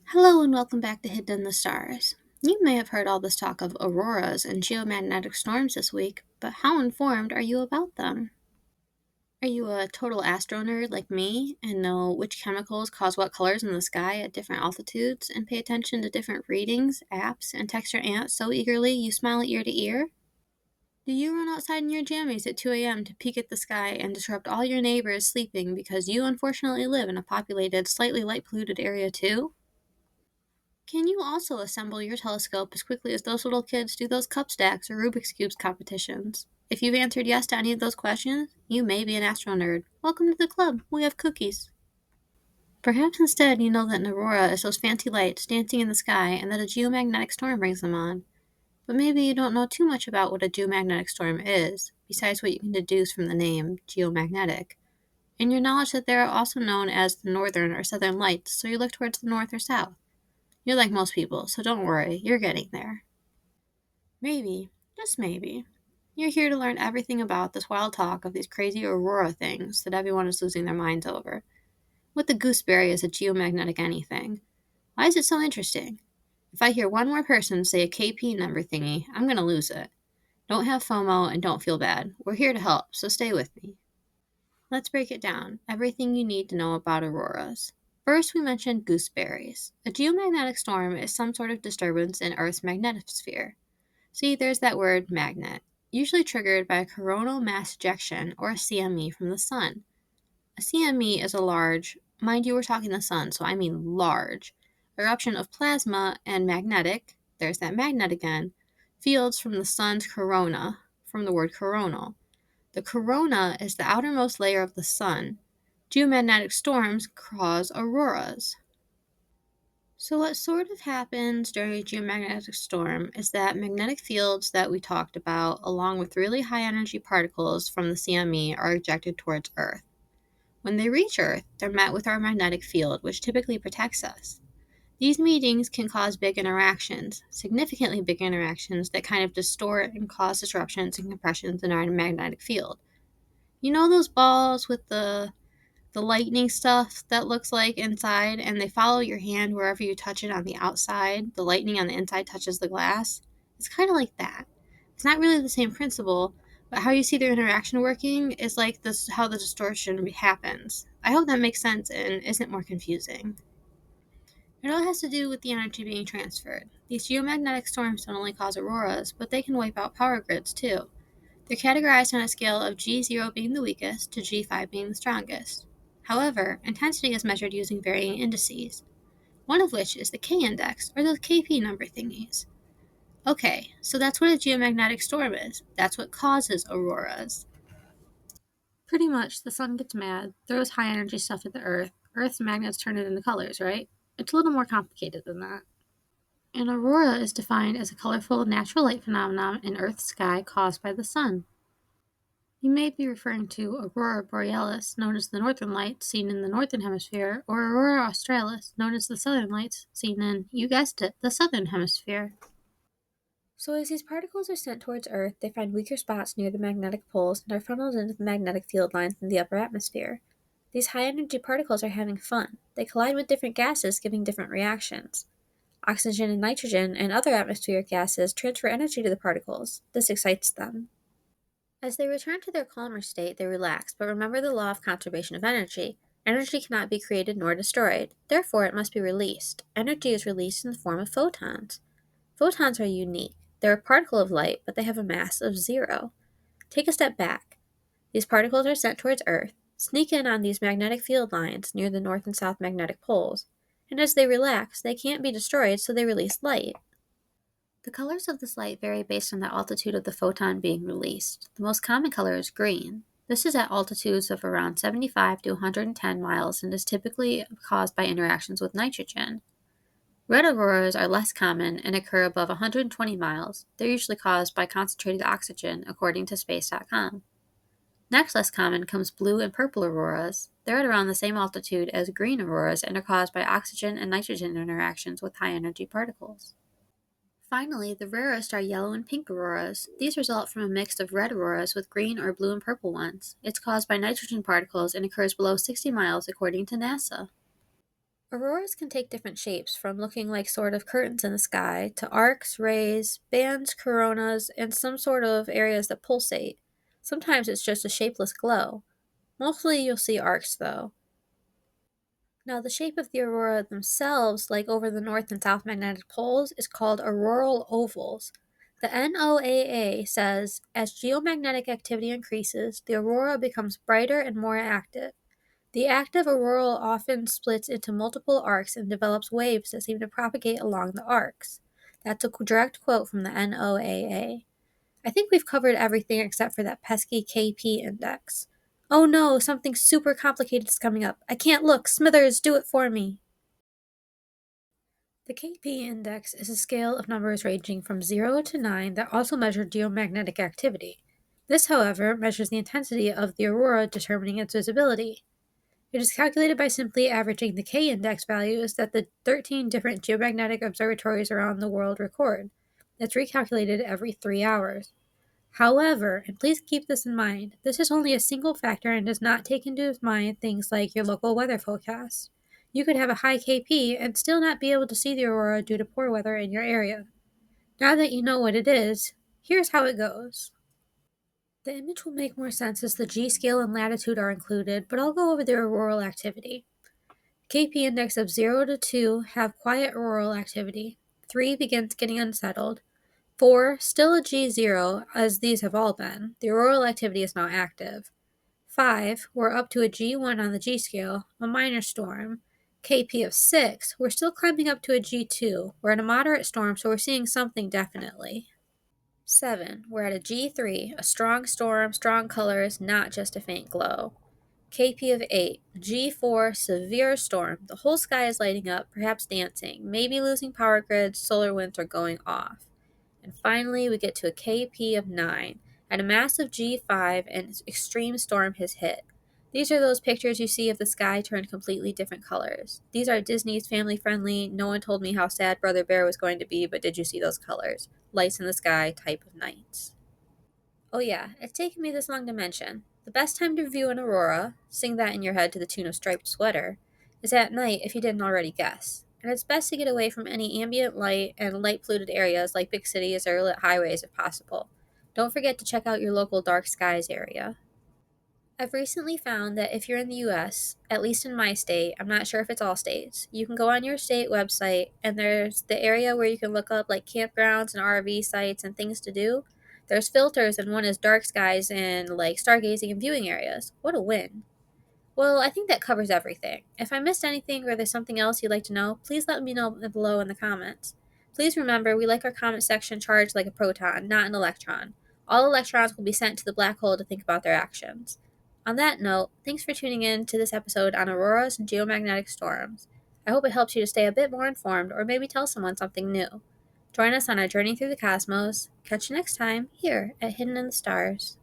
Hello and welcome back to Hidden in the Stars. You may have heard all this talk of auroras and geomagnetic storms this week, but how informed are you about them? Are you a total astro nerd like me and know which chemicals cause what colors in the sky at different altitudes and pay attention to different readings, apps, and text your aunt so eagerly you smile ear to ear? Do you run outside in your jammies at 2 a.m. to peek at the sky and disrupt all your neighbors sleeping because you unfortunately live in a populated, slightly light polluted area too? Can you also assemble your telescope as quickly as those little kids do those cup stacks or Rubik's Cubes competitions? If you've answered yes to any of those questions, you may be an astro nerd. Welcome to the club. We have cookies. Perhaps instead you know that an aurora is those fancy lights dancing in the sky and that a geomagnetic storm brings them on. But maybe you don't know too much about what a geomagnetic storm is, besides what you can deduce from the name geomagnetic, and your knowledge that they are also known as the northern or southern lights, so you look towards the north or south. You're like most people, so don't worry, you're getting there. Maybe, just maybe, you're here to learn everything about this wild talk of these crazy aurora things that everyone is losing their minds over. What the gooseberry is a geomagnetic anything? Why is it so interesting? If I hear one more person say a KP number thingy, I'm gonna lose it. Don't have FOMO and don't feel bad. We're here to help, so stay with me. Let's break it down. Everything you need to know about auroras. First, we mentioned gooseberries. A geomagnetic storm is some sort of disturbance in Earth's magnetosphere. See, there's that word magnet, usually triggered by a coronal mass ejection or a CME from the sun. A CME is a large, mind you, we're talking the sun, so I mean large, eruption of plasma and magnetic, there's that magnet again, fields from the sun's corona, from the word coronal. The corona is the outermost layer of the sun. Geomagnetic storms cause auroras. So, what sort of happens during a geomagnetic storm is that magnetic fields that we talked about, along with really high energy particles from the CME, are ejected towards Earth. When they reach Earth, they're met with our magnetic field, which typically protects us. These meetings can cause big interactions, significantly big interactions that kind of distort and cause disruptions and compressions in our magnetic field. You know those balls with the lightning stuff that looks like inside, and they follow your hand wherever you touch it on the outside. The lightning on the inside touches the glass. It's kind of like that. It's not really the same principle, but how you see their interaction working is like this how the distortion happens. I hope that makes sense and isn't more confusing. It all has to do with the energy being transferred. These geomagnetic storms don't only cause auroras, but they can wipe out power grids too. They're categorized on a scale of G0 being the weakest to G5 being the strongest. However, intensity is measured using varying indices, one of which is the K index, or those KP number thingies. Okay, so that's what a geomagnetic storm is. That's what causes auroras. Pretty much, the sun gets mad, throws high energy stuff at the Earth. Earth's magnets turn it into colors, right? It's a little more complicated than that. An aurora is defined as a colorful natural light phenomenon in Earth's sky caused by the sun. You may be referring to aurora borealis, known as the northern lights seen in the northern hemisphere, or aurora australis, known as the southern lights seen in, you guessed it, the southern hemisphere. So as these particles are sent towards Earth, they find weaker spots near the magnetic poles and are funneled into the magnetic field lines in the upper atmosphere. These high-energy particles are having fun. They collide with different gases, giving different reactions. Oxygen and nitrogen and other atmospheric gases transfer energy to the particles. This excites them. As they return to their calmer state, they relax, but remember the law of conservation of energy. Energy cannot be created nor destroyed. Therefore, it must be released. Energy is released in the form of photons. Photons are unique. They're a particle of light, but they have a mass of 0. Take a step back. These particles are sent towards Earth, sneak in on these magnetic field lines near the north and south magnetic poles, and as they relax, they can't be destroyed, so they release light. The colors of this light vary based on the altitude of the photon being released. The most common color is green. This is at altitudes of around 75 to 110 miles and is typically caused by interactions with nitrogen. Red auroras are less common and occur above 120 miles. They're usually caused by concentrated oxygen, according to space.com. Next less common comes blue and purple auroras. They're at around the same altitude as green auroras and are caused by oxygen and nitrogen interactions with high energy particles. Finally, the rarest are yellow and pink auroras. These result from a mix of red auroras with green or blue and purple ones. It's caused by nitrogen particles and occurs below 60 miles according to NASA. Auroras can take different shapes, from looking like sort of curtains in the sky to arcs, rays, bands, coronas, and some sort of areas that pulsate. Sometimes it's just a shapeless glow. Mostly you'll see arcs, though. Now, the shape of the aurora themselves, like over the north and south magnetic poles, is called auroral ovals. The NOAA says as geomagnetic activity increases, the aurora becomes brighter and more active. The active auroral often splits into multiple arcs and develops waves that seem to propagate along the arcs. That's a direct quote from the NOAA. I think we've covered everything except for that pesky KP index. Oh no, something super complicated is coming up. I can't look. Smithers, do it for me. The KP index is a scale of numbers ranging from 0 to 9 that also measure geomagnetic activity. This, however, measures the intensity of the aurora, determining its visibility. It is calculated by simply averaging the K index values that the 13 different geomagnetic observatories around the world record. It's recalculated every 3 hours. However, and please keep this in mind, this is only a single factor and does not take into mind things like your local weather forecast. You could have a high KP and still not be able to see the aurora due to poor weather in your area. Now that you know what it is, here's how it goes. The image will make more sense as the G scale and latitude are included, but I'll go over the auroral activity. KP index of 0 to 2 have quiet auroral activity. 3 begins getting unsettled. 4, still a G0, as these have all been. The auroral activity is now active. 5, we're up to a G1 on the G scale, a minor storm. KP of 6, we're still climbing up to a G2. We're in a moderate storm, so we're seeing something definitely. 7, we're at a G3, a strong storm, strong colors, not just a faint glow. KP of 8, G4, severe storm. The whole sky is lighting up, perhaps dancing, maybe losing power grids, solar winds are going off. And finally, we get to a KP of 9, at a massive G5, and extreme storm has hit. These are those pictures you see of the sky turned completely different colors. These are Disney's family friendly, no one told me how sad Brother Bear was going to be, but did you see those colors? Lights in the sky type of nights. Oh yeah, it's taken me this long to mention. The best time to view an aurora, sing that in your head to the tune of Striped Sweater, is at night if you didn't already guess. And it's best to get away from any ambient light and light polluted areas like big cities or lit highways if possible. Don't forget to check out your local dark skies area. I've recently found that if you're in the US, at least in my state, I'm not sure if it's all states, you can go on your state website and there's the area where you can look up like campgrounds and RV sites and things to do. There's filters and one is dark skies and like stargazing and viewing areas. What a win. Well, I think that covers everything. If I missed anything or there's something else you'd like to know, please let me know below in the comments. Please remember, we like our comment section charged like a proton, not an electron. All electrons will be sent to the black hole to think about their actions. On that note, thanks for tuning in to this episode on auroras and geomagnetic storms. I hope it helps you to stay a bit more informed or maybe tell someone something new. Join us on our journey through the cosmos. Catch you next time here at Hidden in the Stars.